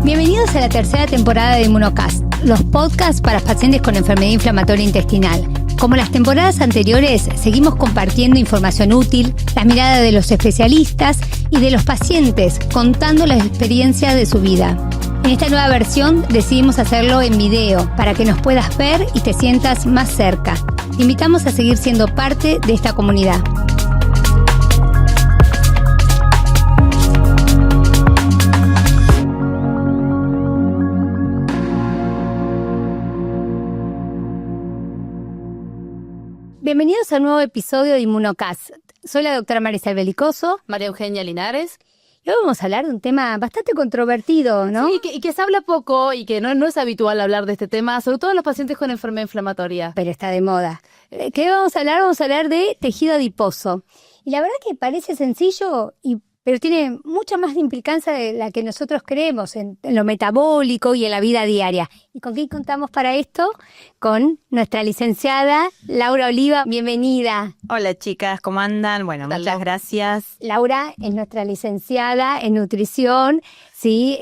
Bienvenidos a la tercera temporada de Inmunocast, los podcasts para pacientes con enfermedad inflamatoria intestinal. Como las temporadas anteriores, seguimos compartiendo información útil, la mirada de los especialistas y de los pacientes, contando las experiencias de su vida. En esta nueva versión decidimos hacerlo en video para que nos puedas ver y te sientas más cerca. Te invitamos a seguir siendo parte de esta comunidad. Bienvenidos a un nuevo episodio de Inmunocast. Soy la doctora Marisa Belicoso. María Eugenia Linares. Y hoy vamos a hablar de un tema bastante controvertido, ¿no? Sí, y que se habla poco y que no es habitual hablar de este tema, sobre todo en los pacientes con enfermedad inflamatoria. Pero está de moda. ¿Qué vamos a hablar? Vamos a hablar de tejido adiposo. Y la verdad que parece sencillo, pero tiene mucha más implicancia de la que nosotros creemos en lo metabólico y en la vida diaria. ¿Y con quién contamos para esto? Con nuestra licenciada Laura Oliva. Bienvenida. Hola chicas, ¿cómo andan? Bueno, muchas gracias. Laura es nuestra licenciada en nutrición, sí,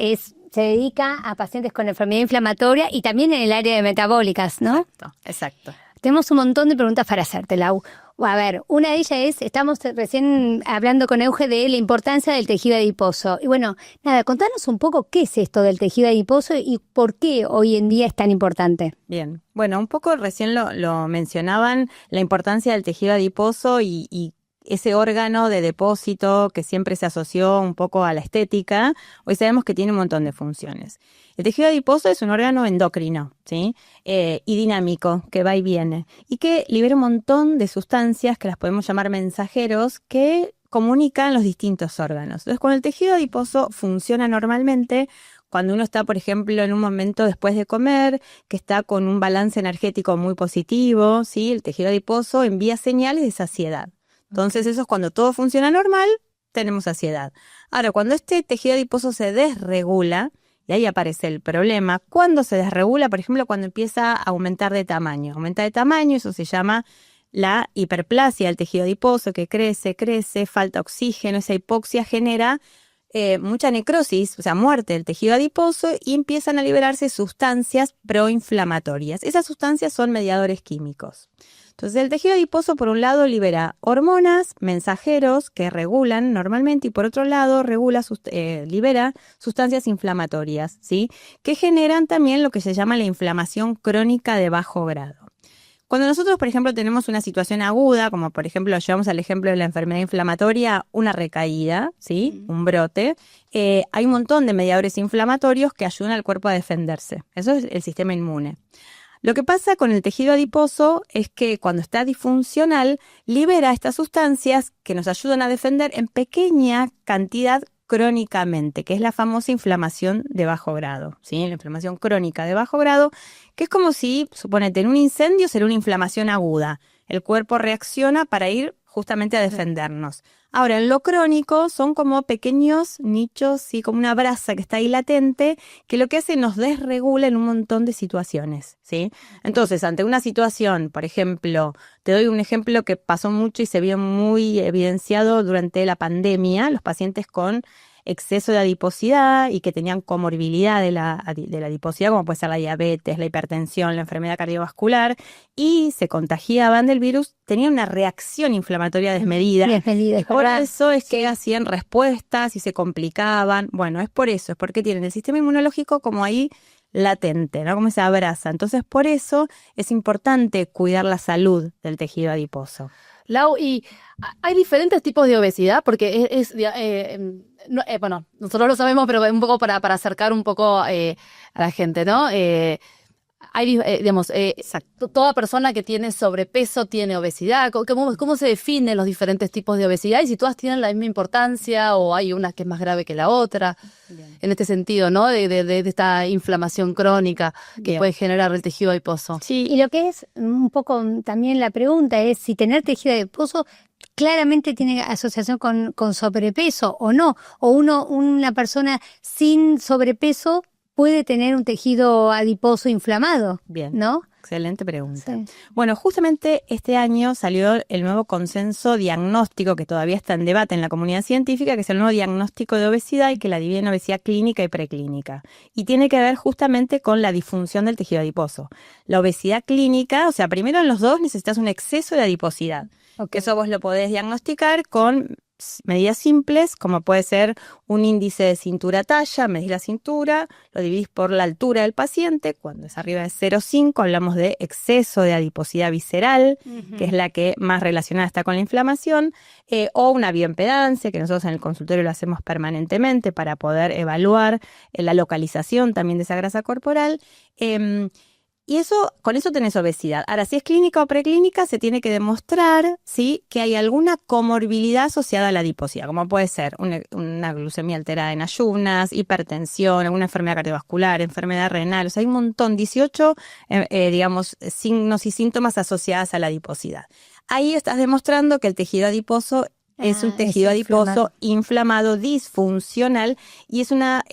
se dedica a pacientes con enfermedad inflamatoria y también en el área de metabólicas, ¿no? Exacto. Tenemos un montón de preguntas para hacerte, Lau. A ver, una de ellas es, estamos recién hablando con Euge de la importancia del tejido adiposo. Y bueno, nada, contanos un poco qué es esto del tejido adiposo y por qué hoy en día es tan importante. Bien, bueno, un poco recién lo mencionaban, la importancia del tejido adiposo y ese órgano de depósito que siempre se asoció un poco a la estética, hoy sabemos que tiene un montón de funciones. El tejido adiposo es un órgano endocrino, ¿sí? Y dinámico, que va y viene, y que libera un montón de sustancias que las podemos llamar mensajeros que comunican los distintos órganos. Entonces, cuando el tejido adiposo funciona normalmente, cuando uno está, por ejemplo, en un momento después de comer, que está con un balance energético muy positivo, ¿sí? El tejido adiposo envía señales de saciedad. Entonces, eso es cuando todo funciona normal, tenemos saciedad. Ahora, cuando este tejido adiposo se desregula, y ahí aparece el problema, cuando se desregula, por ejemplo, cuando empieza a aumentar de tamaño. Aumenta de tamaño, eso se llama la hiperplasia del tejido adiposo, que crece, falta oxígeno, esa hipoxia genera mucha necrosis, o sea, muerte del tejido adiposo y empiezan a liberarse sustancias proinflamatorias. Esas sustancias son mediadores químicos. Entonces, el tejido adiposo, por un lado, libera hormonas, mensajeros que regulan normalmente y por otro lado, libera sustancias inflamatorias, ¿sí? Que generan también lo que se llama la inflamación crónica de bajo grado. Cuando nosotros, por ejemplo, tenemos una situación aguda, como por ejemplo, llevamos al ejemplo de la enfermedad inflamatoria, una recaída, ¿sí? Un brote, hay un montón de mediadores inflamatorios que ayudan al cuerpo a defenderse. Eso es el sistema inmune. Lo que pasa con el tejido adiposo es que cuando está disfuncional, libera estas sustancias que nos ayudan a defender en pequeña cantidad crónicamente, que es la famosa inflamación de bajo grado, ¿sí? La inflamación crónica de bajo grado, que es como si, suponete, en un incendio sería una inflamación aguda. El cuerpo reacciona para ir justamente a defendernos. Ahora, en lo crónico son como pequeños nichos, ¿sí? Como una brasa que está ahí latente, que lo que hace nos desregula en un montón de situaciones, ¿sí? Entonces, ante una situación, por ejemplo, te doy un ejemplo que pasó mucho y se vio muy evidenciado durante la pandemia, los pacientes con exceso de adiposidad y que tenían comorbilidad de la adiposidad, como puede ser la diabetes, la hipertensión, la enfermedad cardiovascular, y se contagiaban del virus, tenían una reacción inflamatoria desmedida. Por eso es que hacían respuestas y se complicaban. Bueno, es por eso, es porque tienen el sistema inmunológico como ahí latente, ¿no? Como se abraza. Entonces, por eso es importante cuidar la salud del tejido adiposo. Lau, y hay diferentes tipos de obesidad, porque bueno, nosotros lo sabemos, pero un poco para acercar un poco a la gente, ¿no? Hay, digamos, toda persona que tiene sobrepeso tiene obesidad. ¿Cómo se definen los diferentes tipos de obesidad? Y si todas tienen la misma importancia o hay una que es más grave que la otra. Bien. En este sentido, ¿no? De esta inflamación crónica que puede generar el tejido adiposo. Sí, y lo que es un poco también la pregunta es si tener tejido adiposo claramente tiene asociación con sobrepeso o no. O una persona sin sobrepeso puede tener un tejido adiposo inflamado, bien, ¿no? Excelente pregunta. Sí. Bueno, justamente este año salió el nuevo consenso diagnóstico que todavía está en debate en la comunidad científica, que es el nuevo diagnóstico de obesidad y que la divide en obesidad clínica y preclínica. Y tiene que ver justamente con la disfunción del tejido adiposo. La obesidad clínica, o sea, primero en los dos necesitas un exceso de adiposidad. Que eso vos lo podés diagnosticar con medidas simples, como puede ser un índice de cintura-talla, medís la cintura, lo dividís por la altura del paciente, cuando es arriba de 0,5 hablamos de exceso de adiposidad visceral, que es la que más relacionada está con la inflamación, o una bioimpedancia, que nosotros en el consultorio lo hacemos permanentemente para poder evaluar la localización también de esa grasa corporal. Y con eso tenés obesidad. Ahora, si es clínica o preclínica, se tiene que demostrar, ¿sí?, que hay alguna comorbilidad asociada a la adiposidad, como puede ser una glucemia alterada en ayunas, hipertensión, alguna enfermedad cardiovascular, enfermedad renal. O sea, hay un montón, 18, digamos, signos y síntomas asociados a la adiposidad. Ahí estás demostrando que el tejido adiposo es un tejido adiposo inflamado, disfuncional, y es una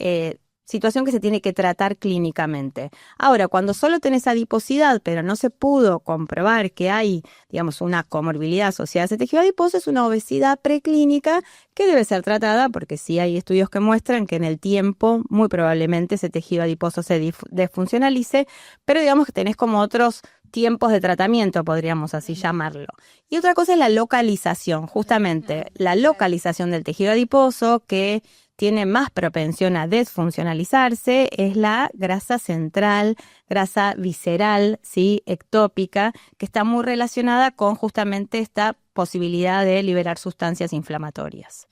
situación que se tiene que tratar clínicamente. Ahora, cuando solo tenés adiposidad, pero no se pudo comprobar que hay, digamos, una comorbilidad asociada a ese tejido adiposo, es una obesidad preclínica que debe ser tratada, porque sí hay estudios que muestran que en el tiempo, muy probablemente ese tejido adiposo se desfuncionalice, pero digamos que tenés como otros tiempos de tratamiento, podríamos así llamarlo. Y otra cosa es la localización, justamente la localización del tejido adiposo que tiene más propensión a desfuncionalizarse es la grasa central, grasa visceral, ¿sí?, ectópica, que está muy relacionada con justamente esta posibilidad de liberar sustancias inflamatorias.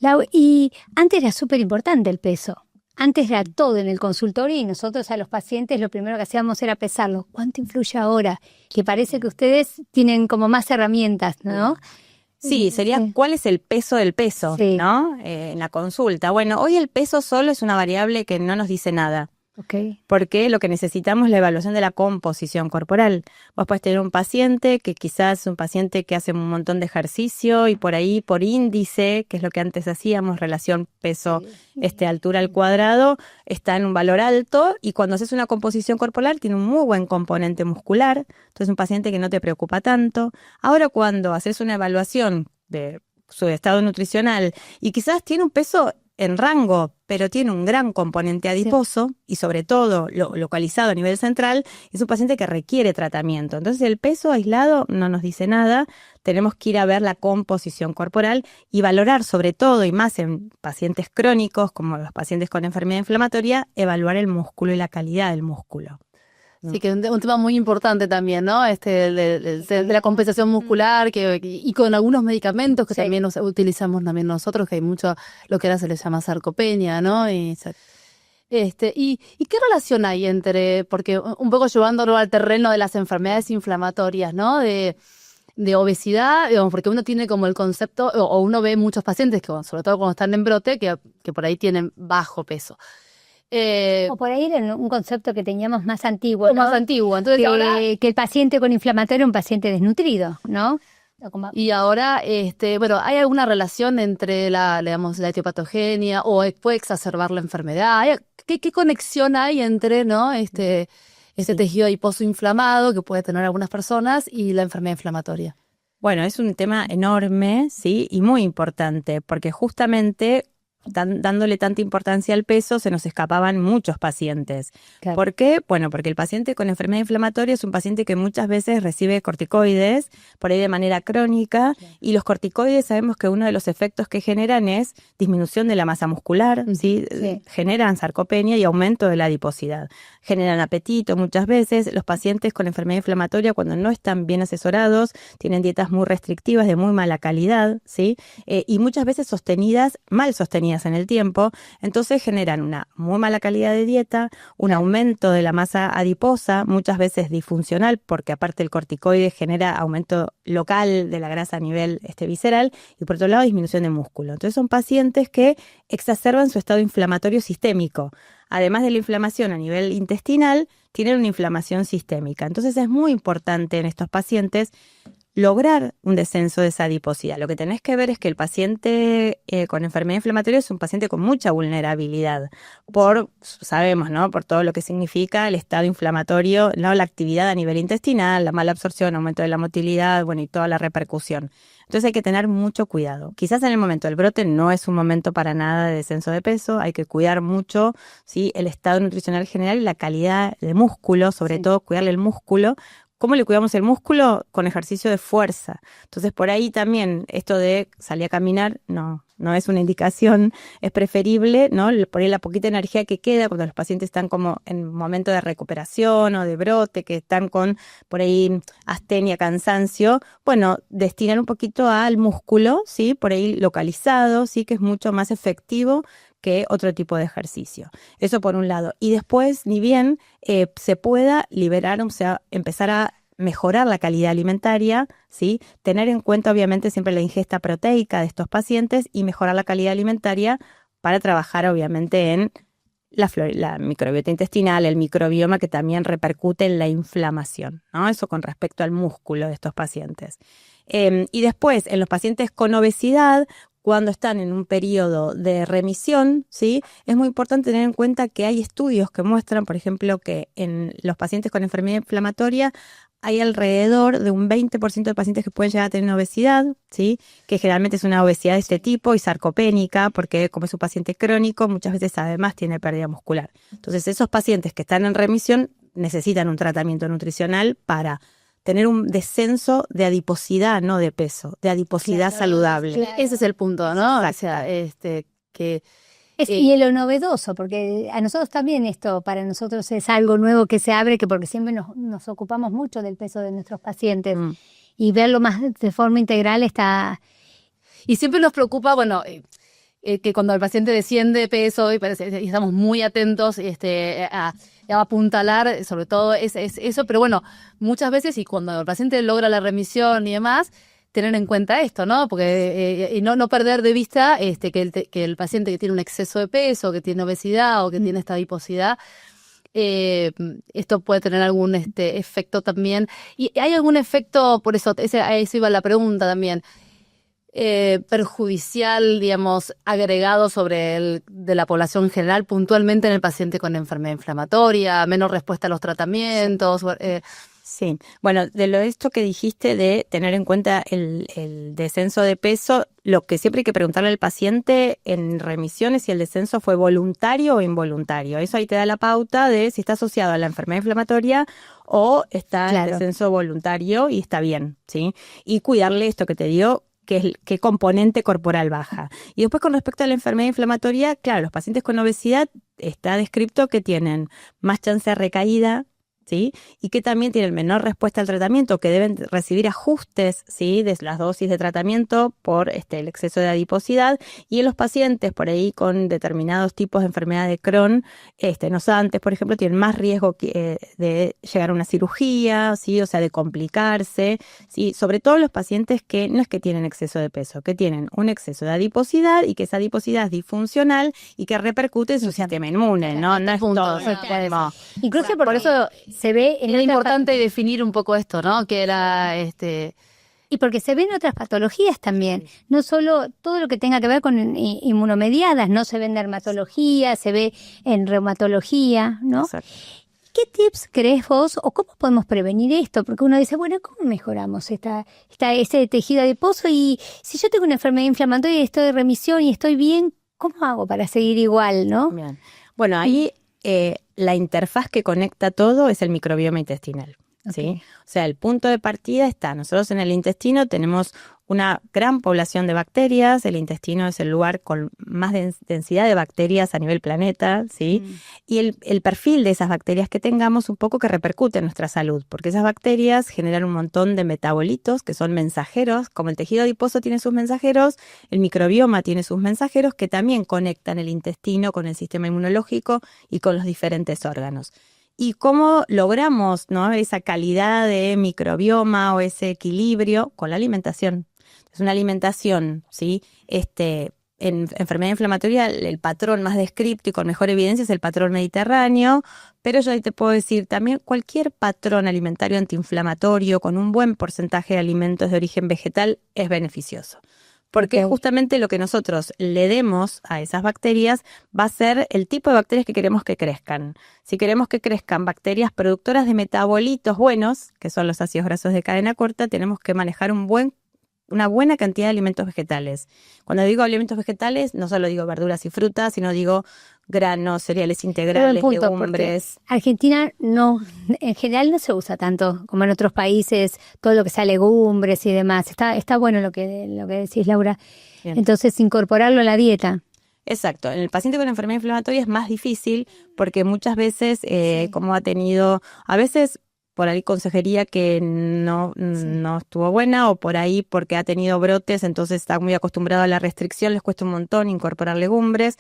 Lau, y antes era súper importante el peso. Antes era todo en el consultorio y nosotros a los pacientes lo primero que hacíamos era pesarlo. ¿Cuánto influye ahora? Que parece que ustedes tienen como más herramientas, ¿no? Sí, sería cuál es el peso del peso, sí, ¿no? En la consulta. Bueno, hoy el peso solo es una variable que no nos dice nada. Okay. Porque lo que necesitamos es la evaluación de la composición corporal. Vos podés tener un paciente que quizás es un paciente que hace un montón de ejercicio y por ahí, por índice, que es lo que antes hacíamos, relación peso, altura al cuadrado, está en un valor alto, y cuando haces una composición corporal tiene un muy buen componente muscular, entonces es un paciente que no te preocupa tanto. Ahora, cuando haces una evaluación de su estado nutricional y quizás tiene un peso en rango, pero tiene un gran componente adiposo, y sobre todo localizado a nivel central, es un paciente que requiere tratamiento. Entonces el peso aislado no nos dice nada, tenemos que ir a ver la composición corporal y valorar, sobre todo y más en pacientes crónicos como los pacientes con enfermedad inflamatoria, evaluar el músculo y la calidad del músculo. Sí, que es un tema muy importante también, ¿no? De la compensación muscular y con algunos medicamentos que también utilizamos también nosotros, que hay mucho lo que ahora se le llama sarcopenia, ¿no? ¿Y qué relación hay entre, porque un poco llevándolo al terreno de las enfermedades inflamatorias, ¿no? De obesidad, digamos, porque uno tiene como el concepto, o uno ve muchos pacientes, que sobre todo cuando están en brote, que por ahí tienen bajo peso. O por ahí era un concepto que teníamos más antiguo, ¿no? Más antiguo. Entonces, que el paciente con inflamatorio es un paciente desnutrido, ¿no? Y ahora, bueno, ¿hay alguna relación entre la etiopatogenia o puede exacerbar la enfermedad? ¿Qué conexión hay entre, ¿no? Este tejido adiposo inflamado que puede tener algunas personas y la enfermedad inflamatoria? Bueno, es un tema enorme, ¿sí? Y muy importante, porque justamente dándole tanta importancia al peso, se nos escapaban muchos pacientes. Claro. ¿Por qué? Bueno, porque el paciente con enfermedad inflamatoria es un paciente que muchas veces recibe corticoides, por ahí de manera crónica, y los corticoides sabemos que uno de los efectos que generan es disminución de la masa muscular, ¿sí? Generan sarcopenia y aumento de la adiposidad. Generan apetito muchas veces. Los pacientes con enfermedad inflamatoria, cuando no están bien asesorados, tienen dietas muy restrictivas, de muy mala calidad, ¿sí? Y muchas veces mal sostenidas en el tiempo, entonces generan una muy mala calidad de dieta, un aumento de la masa adiposa, muchas veces disfuncional, porque aparte el corticoide genera aumento local de la grasa a nivel visceral, y por otro lado disminución de músculo. Entonces son pacientes que exacerban su estado inflamatorio sistémico. Además de la inflamación a nivel intestinal, tienen una inflamación sistémica. Entonces es muy importante en estos pacientes lograr un descenso de esa adiposidad. Lo que tenés que ver es que el paciente con enfermedad inflamatoria es un paciente con mucha vulnerabilidad, sabemos, ¿no? Por todo lo que significa el estado inflamatorio, ¿no? La actividad a nivel intestinal, la mala absorción, aumento de la motilidad, bueno, y toda la repercusión. Entonces hay que tener mucho cuidado. Quizás en el momento del brote no es un momento para nada de descenso de peso, hay que cuidar mucho, ¿sí? El estado nutricional general y la calidad del músculo, sobre todo cuidarle el músculo. ¿Cómo le cuidamos el músculo? Con ejercicio de fuerza. Entonces, por ahí también esto de salir a caminar no es una indicación, es preferible, ¿no? Por ahí la poquita energía que queda cuando los pacientes están como en momento de recuperación o de brote, que están con por ahí astenia, cansancio, bueno, destinar un poquito al músculo, ¿sí? Por ahí localizado, ¿sí? Que es mucho más efectivo que otro tipo de ejercicio. Eso por un lado. Y después, ni bien se pueda liberar, o sea, empezar a mejorar la calidad alimentaria, ¿sí? Tener en cuenta obviamente siempre la ingesta proteica de estos pacientes y mejorar la calidad alimentaria para trabajar obviamente en la microbiota intestinal, el microbioma que también repercute en la inflamación, ¿no? Eso con respecto al músculo de estos pacientes. Y después, en los pacientes con obesidad, cuando están en un periodo de remisión, ¿sí? Es muy importante tener en cuenta que hay estudios que muestran, por ejemplo, que en los pacientes con enfermedad inflamatoria hay alrededor de un 20% de pacientes que pueden llegar a tener obesidad, ¿sí? Que generalmente es una obesidad de este tipo y sarcopénica, porque como es un paciente crónico, muchas veces además tiene pérdida muscular. Entonces, esos pacientes que están en remisión necesitan un tratamiento nutricional para tener un descenso de adiposidad, no de peso, de adiposidad saludable. Claro. Ese es el punto, ¿no? O sea, que... Y lo novedoso, porque a nosotros también esto, para nosotros es algo nuevo que se abre, que porque siempre nos ocupamos mucho del peso de nuestros pacientes y verlo más de forma integral está... Y siempre nos preocupa, bueno, que cuando el paciente desciende de peso y estamos muy atentos a apuntalar, sobre todo es eso, pero bueno, muchas veces y cuando el paciente logra la remisión y demás, tener en cuenta esto, ¿no? Porque y no perder de vista que el paciente que tiene un exceso de peso, que tiene obesidad o que tiene esta adiposidad, esto puede tener algún efecto también. ¿Y hay algún efecto, por eso, a eso iba la pregunta también, perjudicial, digamos, agregado de la población en general, puntualmente en el paciente con enfermedad inflamatoria, menos respuesta a los tratamientos? Sí, bueno, esto que dijiste de tener en cuenta el descenso de peso, lo que siempre hay que preguntarle al paciente en remisiones si el descenso fue voluntario o involuntario. Eso ahí te da la pauta de si está asociado a la enfermedad inflamatoria o está el descenso voluntario y está bien, ¿sí? Y cuidarle esto que te digo, qué componente corporal baja. Y después con respecto a la enfermedad inflamatoria, claro, los pacientes con obesidad está descrito que tienen más chance de recaída, ¿sí? Y que también tienen menor respuesta al tratamiento, que deben recibir ajustes, ¿sí? De las dosis de tratamiento por el exceso de adiposidad. Y en los pacientes por ahí con determinados tipos de enfermedad de Crohn, nosantes, por ejemplo, tienen más riesgo de llegar a una cirugía, ¿sí? O sea, de complicarse, ¿sí? Sobre todo los pacientes que no es que tienen exceso de peso, que tienen un exceso de adiposidad y que esa adiposidad es disfuncional y que repercute en su sistema inmune, ¿no? No es todo. Incluso por eso se ve en era importante definir un poco esto, ¿no? Que era Y porque se ven otras patologías también, no solo todo lo que tenga que ver con inmunomediadas, no se ve en dermatología, se ve en reumatología, ¿no? Exacto. ¿Qué tips crees vos o cómo podemos prevenir esto? Porque uno dice, bueno, ¿cómo mejoramos ese tejido adiposo? Y si yo tengo una enfermedad inflamatoria y estoy en remisión y estoy bien, ¿cómo hago para seguir igual, no? Bien. Bueno, ahí la interfaz que conecta todo es el microbioma intestinal, ¿sí? Okay. O sea, el punto de partida está, nosotros en el intestino tenemos una gran población de bacterias, el intestino es el lugar con más densidad de bacterias a nivel planeta, ¿sí? Y el perfil de esas bacterias que tengamos un poco que repercute en nuestra salud, porque esas bacterias generan un montón de metabolitos que son mensajeros, como el tejido adiposo tiene sus mensajeros, el microbioma tiene sus mensajeros que también conectan el intestino con el sistema inmunológico y con los diferentes órganos. ¿Y cómo logramos, ¿no? Esa calidad de microbioma o ese equilibrio? Con la alimentación. Es una alimentación, ¿sí? en enfermedad inflamatoria el patrón más descripto y con mejor evidencia es el patrón mediterráneo, pero yo ahí te puedo decir también cualquier patrón alimentario antiinflamatorio con un buen porcentaje de alimentos de origen vegetal es beneficioso. Porque justamente lo que nosotros le demos a esas bacterias va a ser el tipo de bacterias que queremos que crezcan. Si queremos que crezcan bacterias productoras de metabolitos buenos, que son los ácidos grasos de cadena corta, tenemos que manejar una buena cantidad de alimentos vegetales. Cuando digo alimentos vegetales, no solo digo verduras y frutas, sino digo granos, cereales integrales, legumbres. Argentina no, en general no se usa tanto como en otros países, todo lo que sea legumbres y demás. Está bueno lo que decís, Laura. Bien. Entonces, incorporarlo a la dieta. Exacto. En el paciente con enfermedad inflamatoria es más difícil porque muchas veces, como ha tenido, a veces por ahí consejería que no estuvo buena, o por ahí porque ha tenido brotes, entonces está muy acostumbrado a la restricción, les cuesta un montón incorporar legumbres.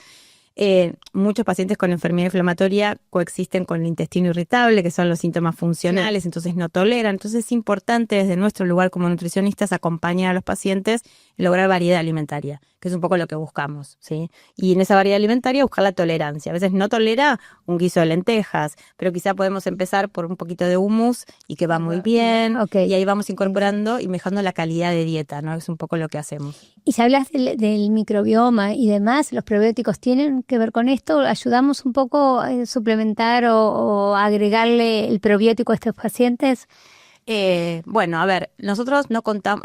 Muchos pacientes con enfermedad inflamatoria coexisten con el intestino irritable, que son los síntomas funcionales, entonces no toleran. Entonces es importante desde nuestro lugar como nutricionistas acompañar a los pacientes y lograr variedad alimentaria, que es un poco lo que buscamos, ¿sí? Y en esa variedad alimentaria buscar la tolerancia. A veces no tolera un guiso de lentejas, pero quizá podemos empezar por un poquito de hummus y que va muy bien, y ahí vamos incorporando y mejorando la calidad de dieta, ¿no? Es un poco lo que hacemos. Y si hablas del microbioma y demás, ¿los probióticos tienen que ver con esto? ¿Ayudamos un poco a suplementar o agregarle el probiótico a estos pacientes? Bueno, a ver, nosotros no contamos,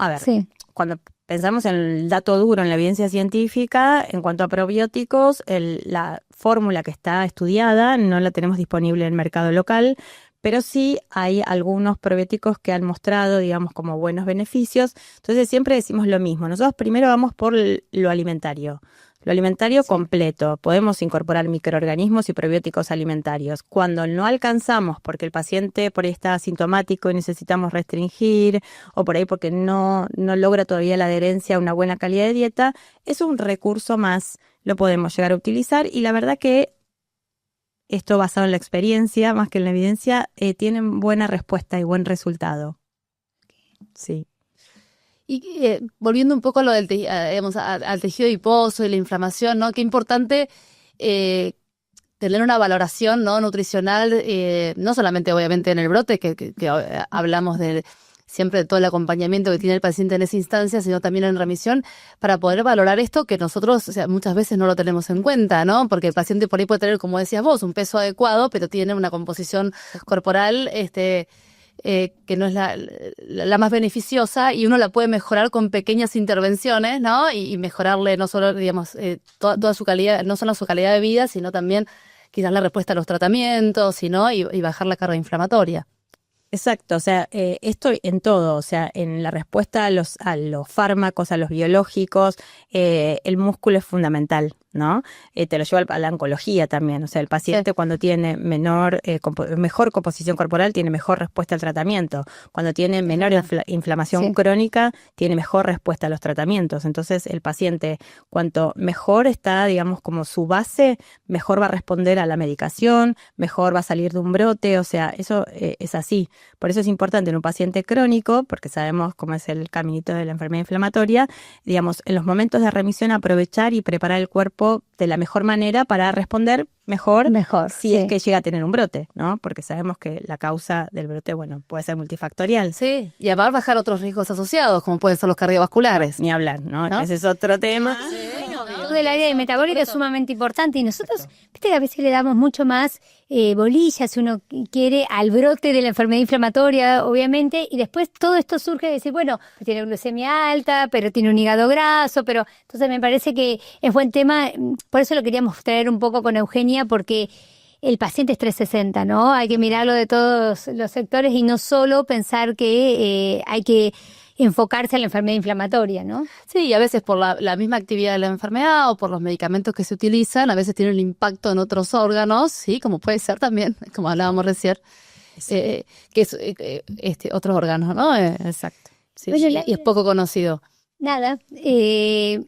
cuando pensamos en el dato duro, en la evidencia científica, en cuanto a probióticos, la fórmula que está estudiada no la tenemos disponible en el mercado local, pero sí hay algunos probióticos que han mostrado, digamos, como buenos beneficios. Entonces siempre decimos lo mismo. Nosotros primero vamos por lo alimentario. Lo alimentario completo. Podemos incorporar microorganismos y probióticos alimentarios. Cuando no alcanzamos, porque el paciente por ahí está asintomático y necesitamos restringir, o por ahí porque no logra todavía la adherencia a una buena calidad de dieta, es un recurso más. Lo podemos llegar a utilizar y la verdad que esto basado en la experiencia, más que en la evidencia, tienen buena respuesta y buen resultado. Sí. Y volviendo un poco a lo del al tejido adiposo y la inflamación, ¿no? Qué importante tener una valoración, ¿no? Nutricional, no solamente obviamente en el brote, que hablamos siempre de todo el acompañamiento que tiene el paciente en esa instancia, sino también en remisión, para poder valorar esto que nosotros, o sea, muchas veces no lo tenemos en cuenta, ¿no? Porque el paciente por ahí puede tener, como decías vos, un peso adecuado, pero tiene una composición corporal que no es la más beneficiosa, y uno la puede mejorar con pequeñas intervenciones, ¿no? Y mejorarle no solo, digamos, toda su calidad, no solo su calidad de vida, sino también quizás la respuesta a los tratamientos, ¿no? Y bajar la carga inflamatoria. Exacto, o sea, esto en todo, o sea, en la respuesta a los fármacos, a los biológicos, el músculo es fundamental, ¿no? Te lo llevo a la oncología también, o sea, el paciente cuando tiene mejor composición corporal tiene mejor respuesta al tratamiento, cuando tiene menor inflamación crónica tiene mejor respuesta a los tratamientos, entonces el paciente cuanto mejor está, digamos, como su base, mejor va a responder a la medicación, mejor va a salir de un brote, o sea, eso es así. Por eso es importante en un paciente crónico, porque sabemos cómo es el caminito de la enfermedad inflamatoria, digamos, en los momentos de remisión aprovechar y preparar el cuerpo de la mejor manera para responder mejor si es que llega a tener un brote, ¿no? Porque sabemos que la causa del brote, bueno, puede ser multifactorial. Sí, y además bajar otros riesgos asociados, como pueden ser los cardiovasculares. Ni hablar, ¿no? Ese es otro tema. Todo el área de metabólica es sumamente importante y nosotros, viste que a veces le damos mucho más bolilla, si uno quiere, al brote de la enfermedad inflamatoria, obviamente, y después todo esto surge de decir, bueno, tiene glucemia alta, pero tiene un hígado graso, pero entonces me parece que es buen tema, por eso lo queríamos traer un poco con Eugenia, porque el paciente es 360, ¿no? Hay que mirarlo de todos los sectores y no solo pensar que hay que enfocarse en la enfermedad inflamatoria, ¿no? Sí, y a veces por la misma actividad de la enfermedad o por los medicamentos que se utilizan, a veces tienen un impacto en otros órganos, sí, como puede ser también, como hablábamos recién, que es otros órganos, ¿no? Exacto. Sí, y es poco conocido. Nada,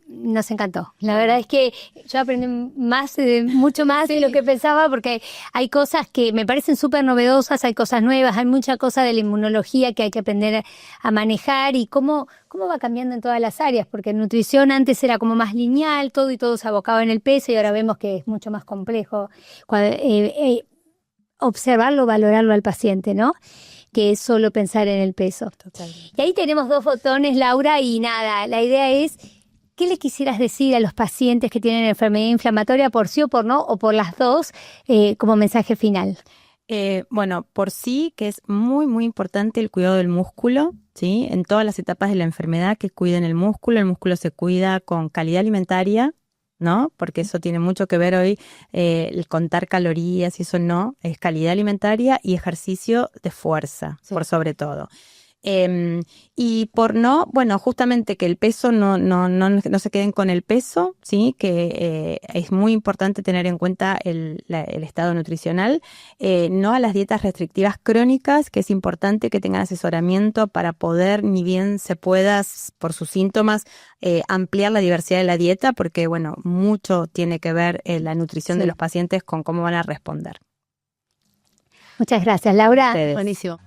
nos encantó. La verdad es que yo aprendí mucho más de lo que pensaba, porque hay cosas que me parecen súper novedosas, hay cosas nuevas, hay mucha cosa de la inmunología que hay que aprender a manejar y cómo va cambiando en todas las áreas, porque en nutrición antes era como más lineal, todo se abocaba en el peso y ahora vemos que es mucho más complejo observarlo, valorarlo al paciente, ¿no? Que es solo pensar en el peso. Totalmente. Y ahí tenemos 2 botones, Laura, y nada, la idea es, ¿qué le quisieras decir a los pacientes que tienen enfermedad inflamatoria por sí o por no, o por las dos, como mensaje final? Bueno, por sí que es muy, muy importante el cuidado del músculo, ¿sí? En todas las etapas de la enfermedad que cuiden el músculo se cuida con calidad alimentaria, ¿no? Porque eso tiene mucho que ver hoy, el contar calorías y eso no, es calidad alimentaria y ejercicio de fuerza, Sí. por sobre todo. Y por no, bueno, justamente que el peso no se queden con el peso, ¿sí? Que es muy importante tener en cuenta el estado nutricional, no a las dietas restrictivas crónicas, que es importante que tengan asesoramiento para poder, ni bien se pueda, por sus síntomas, ampliar la diversidad de la dieta, porque bueno, mucho tiene que ver la nutrición de los pacientes con cómo van a responder. Muchas gracias, Laura. Ustedes. Buenísimo.